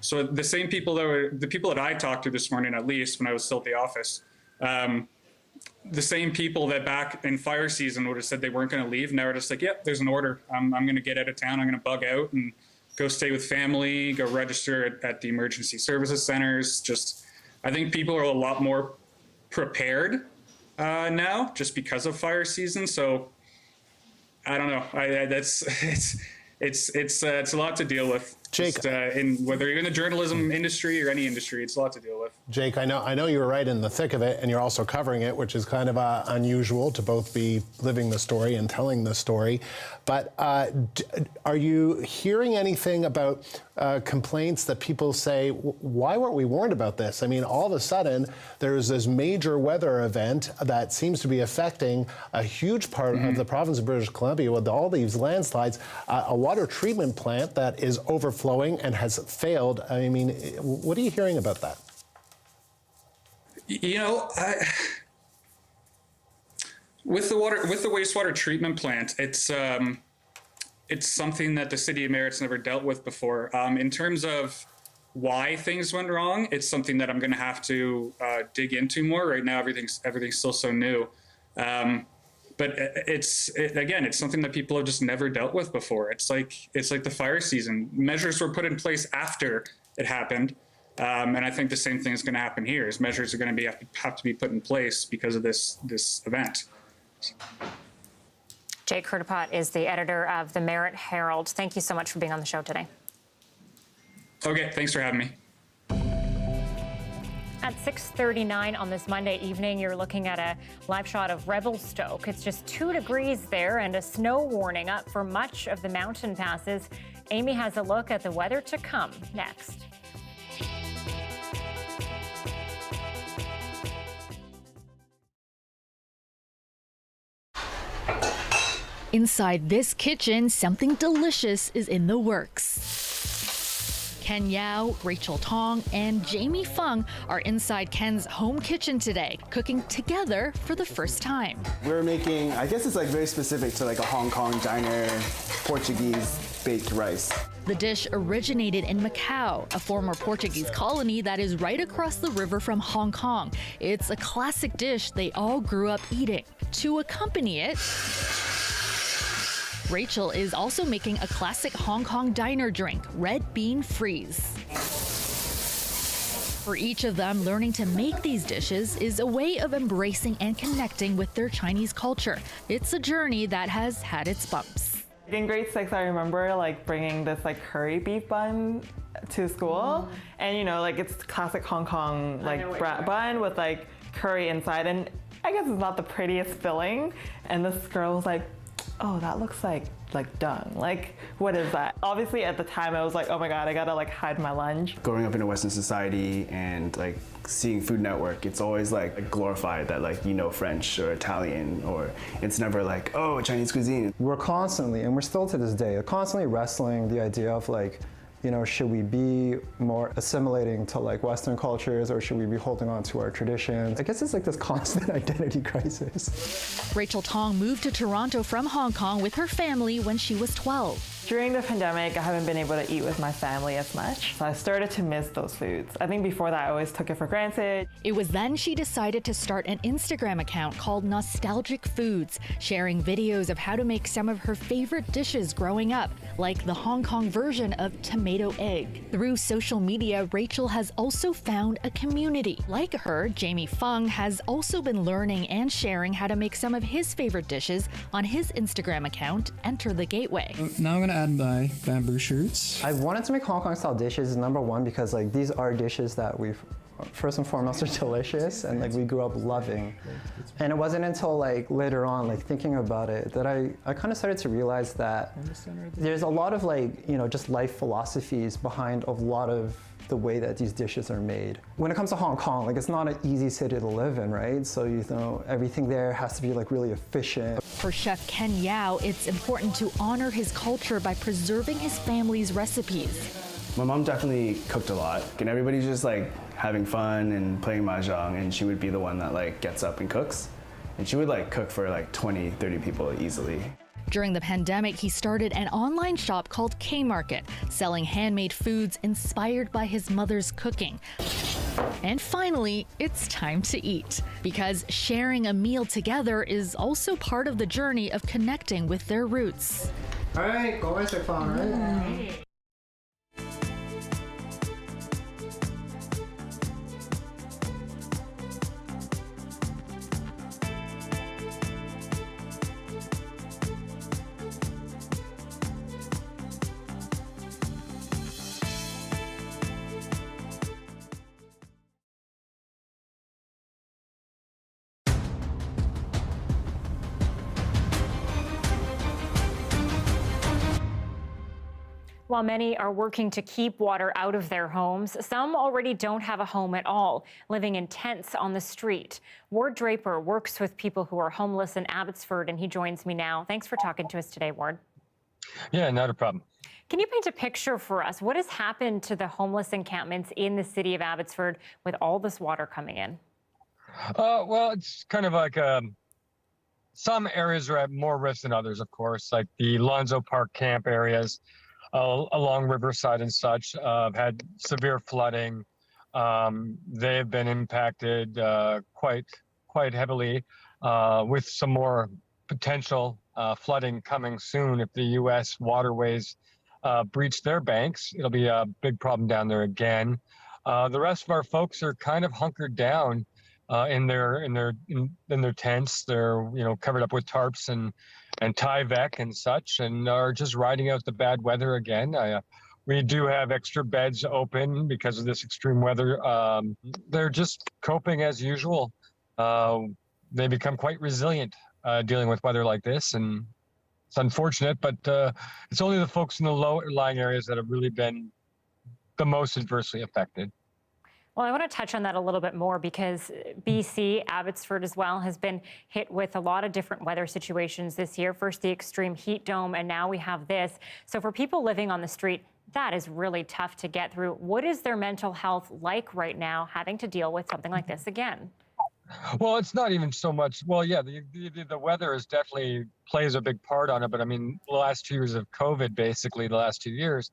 So the same people the people that I talked to this morning, at least when I was still at the office, the same people that back in fire season would have said they weren't going to leave, now are just like, yep, there's an order. I'm going to get out of town. I'm going to bug out and go stay with family, go register at the emergency services centers. I think people are a lot more prepared now just because of fire season. So I don't know. It's a lot to deal with. Jake, whether you're in the journalism industry or any industry, it's a lot to deal with. Jake, I know you were right in the thick of it, and you're also covering it, which is kind of unusual to both be living the story and telling the story. But are you hearing anything about complaints that people say, why weren't we warned about this? I mean, all of a sudden, there's this major weather event that seems to be affecting a huge part of the province of British Columbia with all these landslides, a water treatment plant that is overflowing and has failed. I mean, what are you hearing about that? With the wastewater treatment plant, it's something that the city of Merritt's never dealt with before. In terms of why things went wrong, it's something that I'm going to have to dig into more. Right now, everything's still so new. But again, it's something that people have just never dealt with before. It's like the fire season. Measures were put in place after it happened. And I think the same thing is going to happen here. Is measures are going to have to be put in place because of this event. Jake Kurtapot is the editor of the Merritt Herald. Thank you so much for being on the show today. Okay, thanks for having me. At 6:39 on this Monday evening, you're looking at a live shot of Revelstoke. It's just 2 degrees there and a snow warning up for much of the mountain passes. Amy has a look at the weather to come next. Inside this kitchen, something delicious is in the works. Ken Yao, Rachel Tong, and Jamie Fung are inside Ken's home kitchen today, cooking together for the first time. We're making, I guess it's like very specific to like a Hong Kong diner, Portuguese baked rice. The dish originated in Macau, a former Portuguese colony that is right across the river from Hong Kong. It's a classic dish they all grew up eating. To accompany it, Rachel is also making a classic Hong Kong diner drink, red bean freeze. For each of them, learning to make these dishes is a way of embracing and connecting with their Chinese culture. It's a journey that has had its bumps. In grade 6, I remember like bringing this like curry beef bun to school, and you know, like it's classic Hong Kong like bun with like curry inside, and I guess it's not the prettiest filling. And this girl was like, "Oh, that looks like dung. Like, what is that?" Obviously, at the time, I was like, "Oh my God, I gotta like hide my lunch." Growing up in a Western society and like seeing Food Network, it's always like glorified that like you know French or Italian, or it's never like, oh, Chinese cuisine. We're constantly, and we're still to this day, constantly wrestling the idea of like, you know, should we be more assimilating to like Western cultures, or should we be holding on to our traditions? I guess it's like this constant identity crisis. Rachel Tong moved to Toronto from Hong Kong with her family when she was 12. During the pandemic, I haven't been able to eat with my family as much, so I started to miss those foods. I think before that, I always took it for granted. It was then she decided to start an Instagram account called Nostalgic Foods, sharing videos of how to make some of her favorite dishes growing up, like the Hong Kong version of tomato egg. Through social media, Rachel has also found a community. Like her, Jamie Fung has also been learning and sharing how to make some of his favorite dishes on his Instagram account, Enter the Gateway. Now I'm gonna add my bamboo shoots. I wanted to make Hong Kong style dishes, number one, because like these are dishes that we've first and foremost are delicious and like we grew up loving. And it wasn't until like later on, like thinking about it, that I kind of started to realize that there's a lot of like, you know, just life philosophies behind a lot of the way that these dishes are made. When it comes to Hong Kong, like it's not an easy city to live in, right? So, you know, everything there has to be like really efficient. For Chef Ken Yao, it's important to honor his culture by preserving his family's recipes. My mom definitely cooked a lot, and everybody's just like having fun and playing mahjong, and she would be the one that like gets up and cooks. And she would like cook for like 20, 30 people easily. During the pandemic, he started an online shop called K-Market, selling handmade foods inspired by his mother's cooking. And finally, it's time to eat, because sharing a meal together is also part of the journey of connecting with their roots. All right, go right, right? While many are working to keep water out of their homes, some already don't have a home at all, living in tents on the street. Ward Draper works with people who are homeless in Abbotsford, and he joins me now. Thanks for talking to us today, Ward. Yeah, not a problem. Can you paint a picture for us? What has happened to the homeless encampments in the city of Abbotsford with all this water coming in? Well, it's kind of like some areas are at more risk than others, of course, like the Lonzo Park camp areas. Along Riverside and such, had severe flooding. They have been impacted quite heavily, with some more potential flooding coming soon if the U.S. waterways breach their banks. It'll be a big problem down there again. The rest of our folks are kind of hunkered down in their tents. They're covered up with tarps and Tyvek and such, and are just riding out the bad weather again. We do have extra beds open because of this extreme weather. They're just coping as usual. They become quite resilient dealing with weather like this, and it's unfortunate, but it's only the folks in the low-lying areas that have really been the most adversely affected. Well, I want to touch on that a little bit more because BC, Abbotsford as well, has been hit with a lot of different weather situations this year. First, the extreme heat dome, and now we have this. So for people living on the street, that is really tough to get through. What is their mental health like right now, having to deal with something like this again? Well, it's not even so much. Well, yeah, the weather is definitely plays a big part on it. But I mean, the last 2 years of COVID, basically the last 2 years,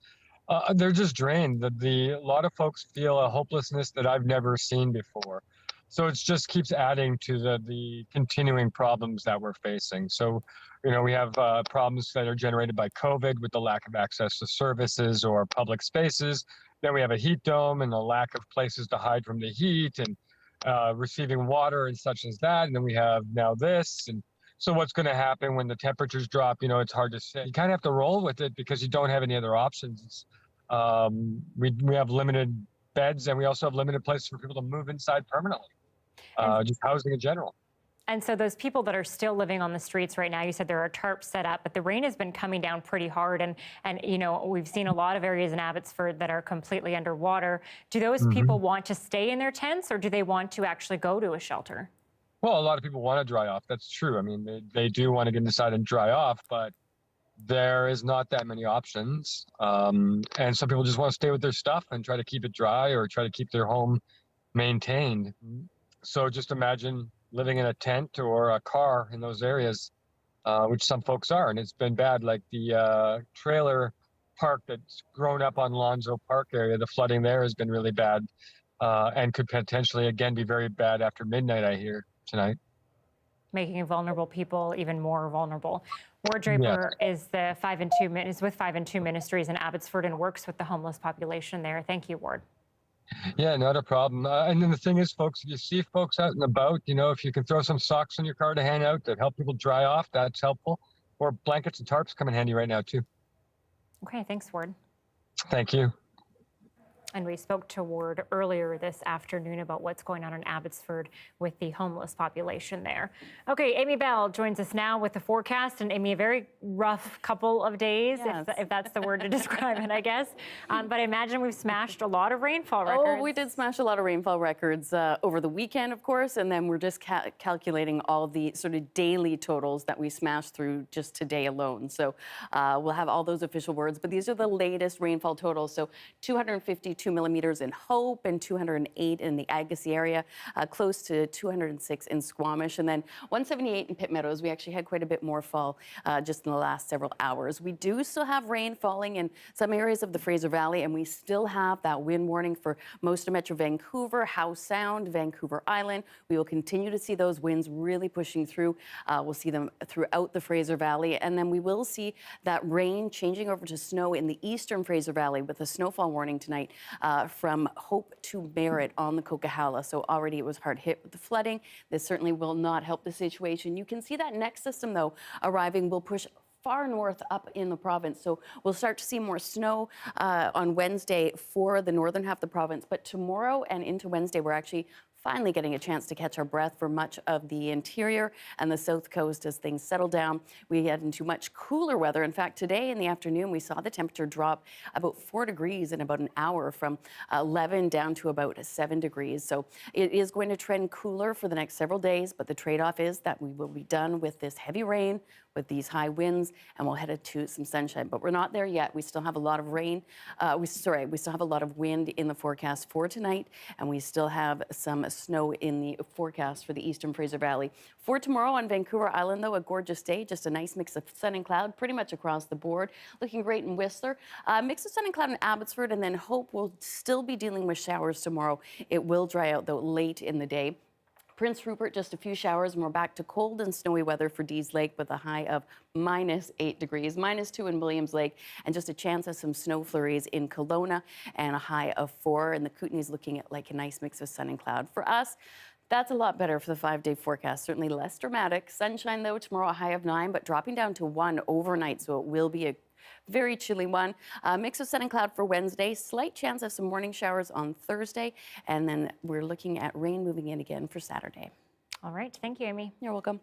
they're just drained. A lot of folks feel a hopelessness that I've never seen before. So it just keeps adding to the continuing problems that we're facing. So, we have problems that are generated by COVID with the lack of access to services or public spaces. Then we have a heat dome and a lack of places to hide from the heat and receiving water and such as that. And then we have now this. And so what's going to happen when the temperatures drop? It's hard to say. You kind of have to roll with it because you don't have any other options. We have limited beds, and we also have limited places for people to move inside permanently, just housing in general. And so those people that are still living on the streets right now, you said there are tarps set up, but the rain has been coming down pretty hard. And we've seen a lot of areas in Abbotsford that are completely underwater. Do those people want to stay in their tents, or do they want to actually go to a shelter? Well, a lot of people want to dry off. That's true. I mean, they do want to get inside and dry off, but there is not that many options. And some people just want to stay with their stuff and try to keep it dry or try to keep their home maintained. So just imagine living in a tent or a car in those areas, which some folks are. And it's been bad, like the trailer park that's grown up on Lonzo Park area. The flooding there has been really bad and could potentially, again, be very bad after midnight, I hear, tonight. Making vulnerable people even more vulnerable. Ward Draper is with 5 and 2 Ministries in Abbotsford and works with the homeless population there. Thank you, Ward. Yeah, not a problem. And then the thing is, folks, if you see folks out and about, if you can throw some socks in your car to hand out that help people dry off, that's helpful. Or blankets and tarps come in handy right now, too. Okay, thanks, Ward. Thank you. And we spoke to Ward earlier this afternoon about what's going on in Abbotsford with the homeless population there. Okay, Amy Bell joins us now with the forecast. And Amy, a very rough couple of days, if that's the word to describe it, I guess. But I imagine we've smashed a lot of rainfall records. Oh, we did smash a lot of rainfall records over the weekend, of course. And then we're just calculating all the sort of daily totals that we smashed through just today alone. So we'll have all those official words. But these are the latest rainfall totals. So 252 millimeters in Hope and 208 in the Agassiz area, close to 206 in Squamish, and then 178 in Pitt Meadows. We actually had quite a bit more fall just in the last several hours. We do still have rain falling in some areas of the Fraser Valley, and we still have that wind warning for most of Metro Vancouver, Howe Sound, Vancouver Island. We will continue to see those winds really pushing through. We'll see them throughout the Fraser Valley, and then we will see that rain changing over to snow in the eastern Fraser Valley with a snowfall warning tonight from Hope to Merritt on the Coquihalla. So already it was hard hit with the flooding. This certainly will not help the situation. You can see that next system, though, arriving will push far north up in the province. So we'll start to see more snow on Wednesday for the northern half of the province. But tomorrow and into Wednesday, we're actually finally getting a chance to catch our breath for much of the interior and the south coast as things settle down. We head into much cooler weather. In fact, today in the afternoon, we saw the temperature drop about 4 degrees in about an hour, from 11 down to about 7 degrees. So it is going to trend cooler for the next several days, but the trade-off is that we will be done with this heavy rain, with these high winds, and we'll head into some sunshine. But we're not there yet. We still have a lot of rain. We still have a lot of wind in the forecast for tonight, and we still have some snow in the forecast for the eastern Fraser Valley. For tomorrow on Vancouver Island, though, a gorgeous day, just a nice mix of sun and cloud pretty much across the board. Looking great in Whistler. Mix of sun and cloud in Abbotsford, and then Hope will still be dealing with showers tomorrow. It will dry out, though, late in the day. Prince Rupert, just a few showers, and we're back to cold and snowy weather for Dease Lake with a high of -8 degrees, -2 in Williams Lake, and just a chance of some snow flurries in Kelowna, and a high of 4. And the Kootenay's looking at like a nice mix of sun and cloud. For us, that's a lot better for the 5-day forecast. Certainly less dramatic. Sunshine, though, tomorrow a high of 9, but dropping down to 1 overnight, so it will be a very chilly one. Mix of sun and cloud for Wednesday. Slight chance of some morning showers on Thursday. And then we're looking at rain moving in again for Saturday. All right. Thank you, Amy. You're welcome.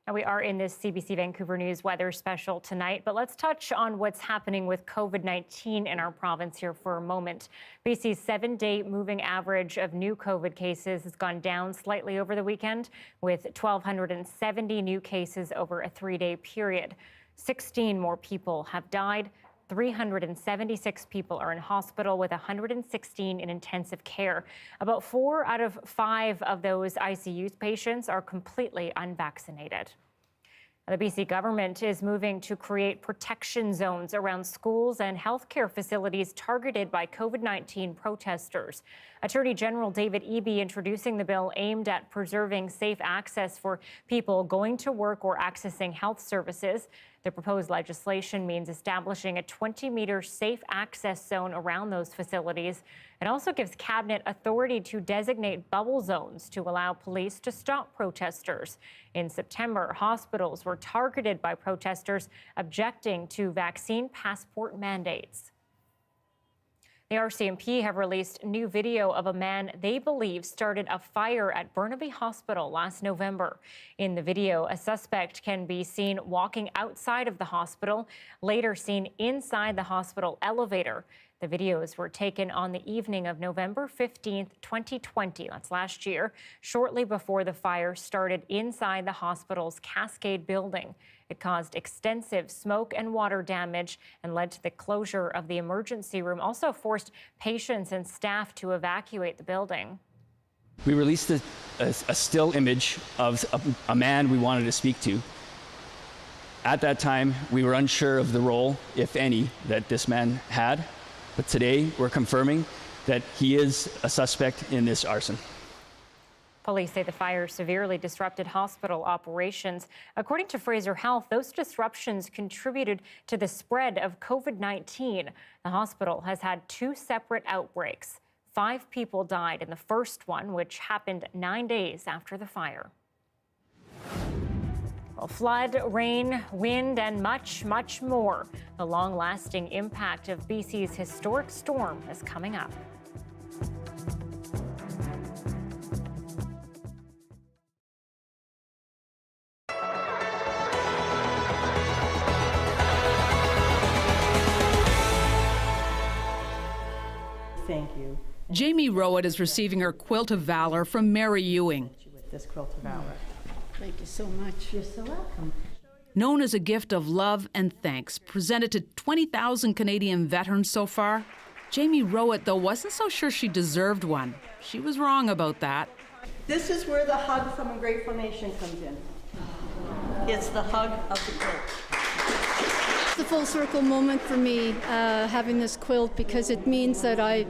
Now, we are in this CBC Vancouver News weather special tonight, but let's touch on what's happening with COVID-19 in our province here for a moment. BC's 7-day moving average of new COVID cases has gone down slightly over the weekend, with 1,270 new cases over a 3-day period. 16 more people have died. 376 people are in hospital, with 116 in intensive care. About 4 out of 5 of those ICU patients are completely unvaccinated. The BC government is moving to create protection zones around schools and healthcare facilities targeted by COVID-19 protesters. Attorney General David Eby introducing the bill aimed at preserving safe access for people going to work or accessing health services. The proposed legislation means establishing a 20-meter safe access zone around those facilities. It also gives Cabinet authority to designate bubble zones to allow police to stop protesters. In September, hospitals were targeted by protesters objecting to vaccine passport mandates. The RCMP have released new video of a man they believe started a fire at Burnaby Hospital last November. In the video, a suspect can be seen walking outside of the hospital, later seen inside the hospital elevator. The videos were taken on the evening of November 15th, 2020, that's last year, shortly before the fire started inside the hospital's Cascade building. It caused extensive smoke and water damage and led to the closure of the emergency room, also forced patients and staff to evacuate the building. We released a still image of a man we wanted to speak to. At that time, we were unsure of the role, if any, that this man had. But today, we're confirming that he is a suspect in this arson. Police say the fire severely disrupted hospital operations. According to Fraser Health, those disruptions contributed to the spread of COVID-19. The hospital has had 2 separate outbreaks. 5 people died in the first one, which happened 9 days after the fire. Well, flood, rain, wind, and much, much more. The long-lasting impact of BC's historic storm is coming up. Thank you. Jamie Rowett is receiving her Quilt of Valor from Mary Ewing. This Quilt of Valor. Thank you so much. You're so welcome. Known as a gift of love and thanks, presented to 20,000 Canadian veterans so far, Jamie Rowett, though, wasn't so sure she deserved one. She was wrong about that. This is where the hug from a grateful nation comes in. It's the hug of the quilt. It's a full circle moment for me having this quilt, because it means that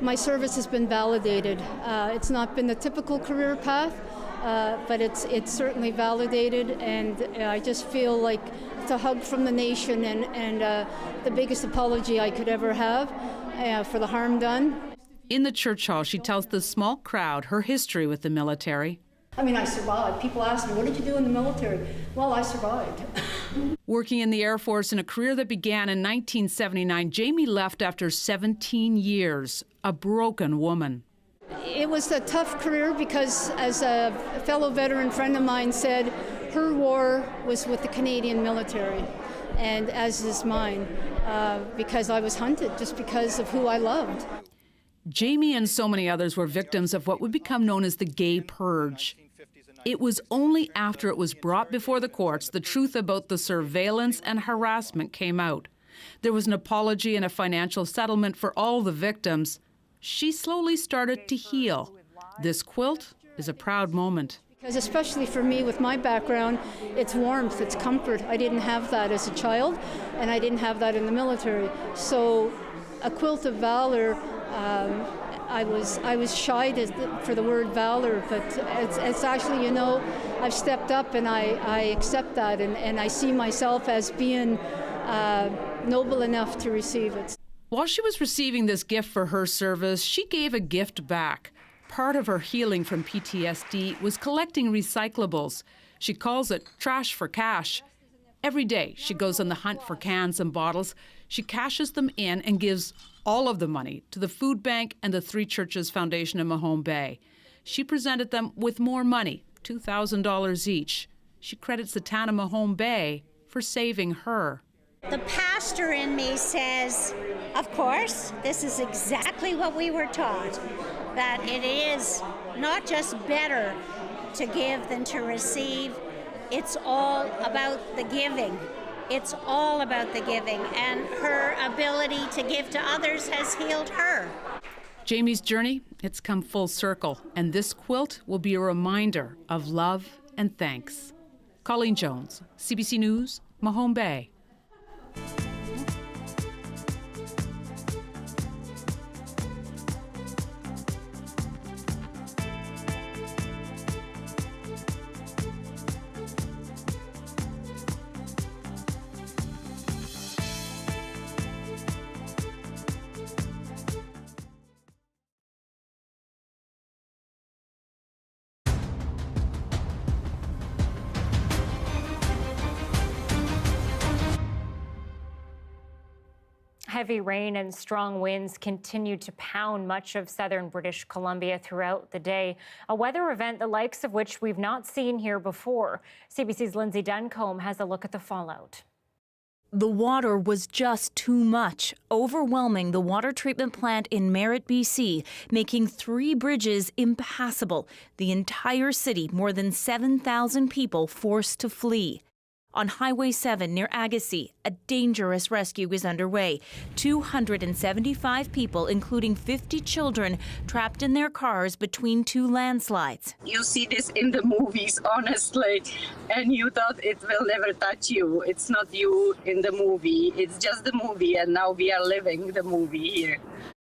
my service has been validated. It's not been the typical career path, but it's certainly validated, and I just feel like it's a hug from the nation and the biggest apology I could ever have for the harm done. In the church hall, she tells the small crowd her history with the military. I mean, I survived. People ask me, what did you do in the military? Well, I survived. Working in the Air Force in a career that began in 1979, Jamie left after 17 years, a broken woman. It was a tough career because, as a fellow veteran friend of mine said, her war was with the Canadian military, and as is mine, because I was hunted just because of who I loved. Jamie and so many others were victims of what would become known as the gay purge. It was only after it was brought before the courts the truth about the surveillance and harassment came out. There was an apology and a financial settlement for all the victims. She slowly started to heal. This quilt is a proud moment. Because especially for me with my background, it's warmth, it's comfort. I didn't have that as a child, and I didn't have that in the military. So a quilt of valor, I was shy for the word valor, but it's actually, I've stepped up and I accept that, and I see myself as being noble enough to receive it. While she was receiving this gift for her service, she gave a gift back. Part of her healing from PTSD was collecting recyclables. She calls it trash for cash. Every day, she goes on the hunt for cans and bottles. She cashes them in and gives all of the money to the food bank and the Three Churches Foundation in Mahone Bay. She presented them with more money, $2,000 each. She credits the town of Mahone Bay for saving her. The pastor in me says, of course, this is exactly what we were taught, that it is not just better to give than to receive. It's all about the giving. It's all about the giving, and her ability to give to others has healed her. Jamie's journey, it's come full circle, and this quilt will be a reminder of love and thanks. Colleen Jones, CBC News, Mahone Bay. Heavy rain and strong winds continue to pound much of southern British Columbia throughout the day, a weather event the likes of which we've not seen here before. CBC's Lindsay Duncombe has a look at the fallout. The water was just too much, overwhelming the water treatment plant in Merritt, BC, making 3 bridges impassable. The entire city, more than 7,000 people forced to flee. On Highway 7 near Agassiz, a dangerous rescue is underway. 275 people, including 50 children, trapped in their cars between 2 landslides. You see this in the movies, honestly, and you thought it will never touch you. It's not you in the movie, it's just the movie, and now we are living the movie here.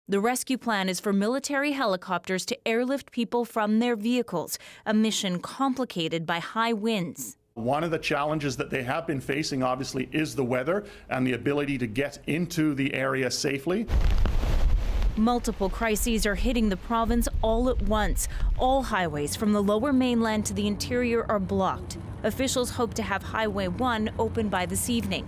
The rescue plan is for military helicopters to airlift people from their vehicles, a mission complicated by high winds. One of the challenges that they have been facing, obviously, is the weather and the ability to get into the area safely. Multiple crises are hitting the province all at once. All highways from the lower mainland to the interior are blocked. Officials hope to have Highway 1 open by this evening.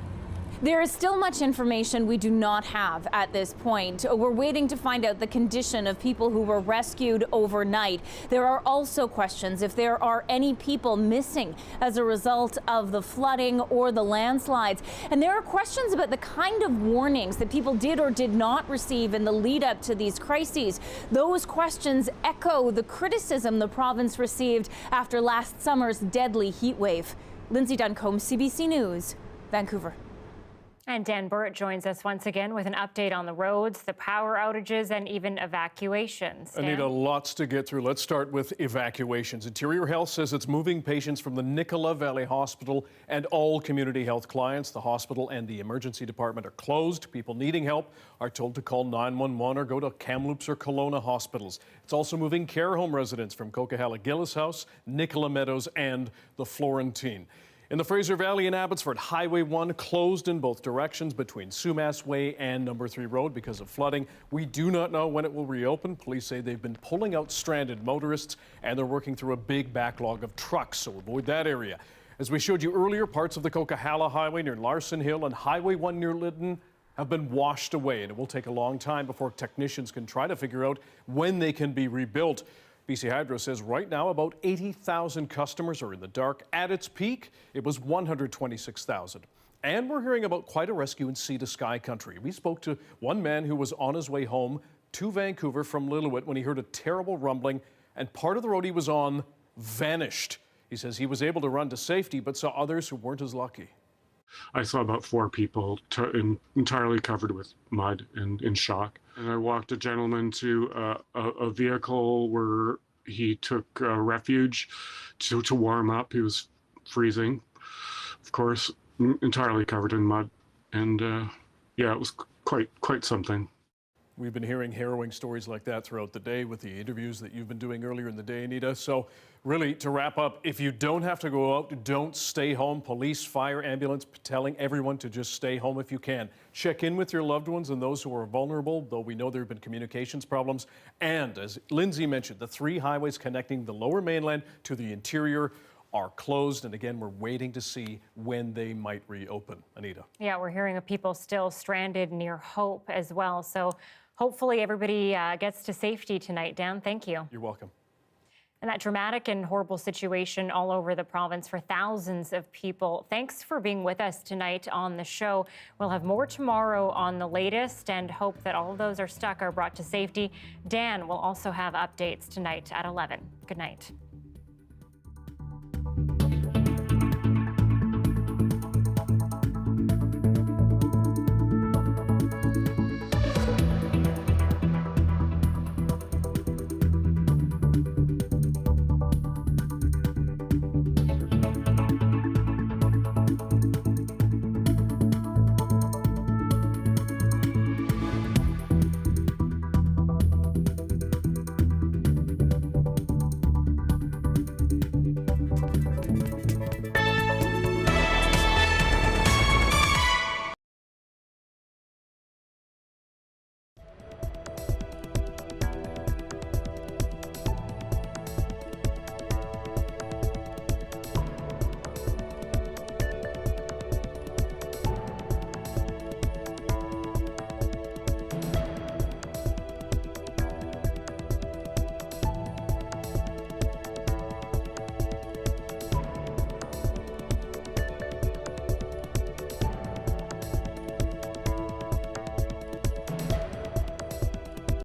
There is still much information we do not have at this point. We're waiting to find out the condition of people who were rescued overnight. There are also questions if there are any people missing as a result of the flooding or the landslides. And there are questions about the kind of warnings that people did or did not receive in the lead up to these crises. Those questions echo the criticism the province received after last summer's deadly heat wave. Lindsay Duncombe, CBC News, Vancouver. And Dan Burrett joins us once again with an update on the roads, the power outages, and even evacuations. Dan? Anita, lots to get through. Let's start with evacuations. Interior Health says it's moving patients from the Nicola Valley Hospital and all community health clients. The hospital and the emergency department are closed. People needing help are told to call 911 or go to Kamloops or Kelowna hospitals. It's also moving care home residents from Coquihalla Gillis House, Nicola Meadows, and the Florentine. In the Fraser Valley in Abbotsford, Highway 1 closed in both directions between Sumas Way and Number 3 Road because of flooding. We do not know when it will reopen. Police say they've been pulling out stranded motorists and they're working through a big backlog of trucks, so avoid that area. As we showed you earlier, parts of the Coquihalla Highway near Larson Hill and Highway 1 near Lytton have been washed away, and it will take a long time before technicians can try to figure out when they can be rebuilt. BC Hydro says right now about 80,000 customers are in the dark. At its peak, it was 126,000. And we're hearing about quite a rescue in sea to sky country. We spoke to one man who was on his way home to Vancouver from Lillooet when he heard a terrible rumbling and part of the road he was on vanished. He says he was able to run to safety but saw others who weren't as lucky. I saw about 4 people entirely covered with mud and in shock. And I walked a gentleman to a vehicle where he took refuge to warm up. He was freezing, of course, entirely covered in mud. And yeah, it was quite something. We've been hearing harrowing stories like that throughout the day with the interviews that you've been doing earlier in the day, Anita. So really, to wrap up, if you don't have to go out, don't stay home. Police, fire, ambulance, telling everyone to just stay home if you can. Check in with your loved ones and those who are vulnerable, though we know there have been communications problems. And as Lindsay mentioned, the 3 highways connecting the Lower Mainland to the interior are closed. And again, we're waiting to see when they might reopen. Anita. Yeah, we're hearing of people still stranded near Hope as well. So hopefully everybody gets to safety tonight. Dan, thank you. You're welcome. And that dramatic and horrible situation all over the province for thousands of people. Thanks for being with us tonight on the show. We'll have more tomorrow on the latest and hope that all of those are brought to safety. Dan will also have updates tonight at 11. Good night.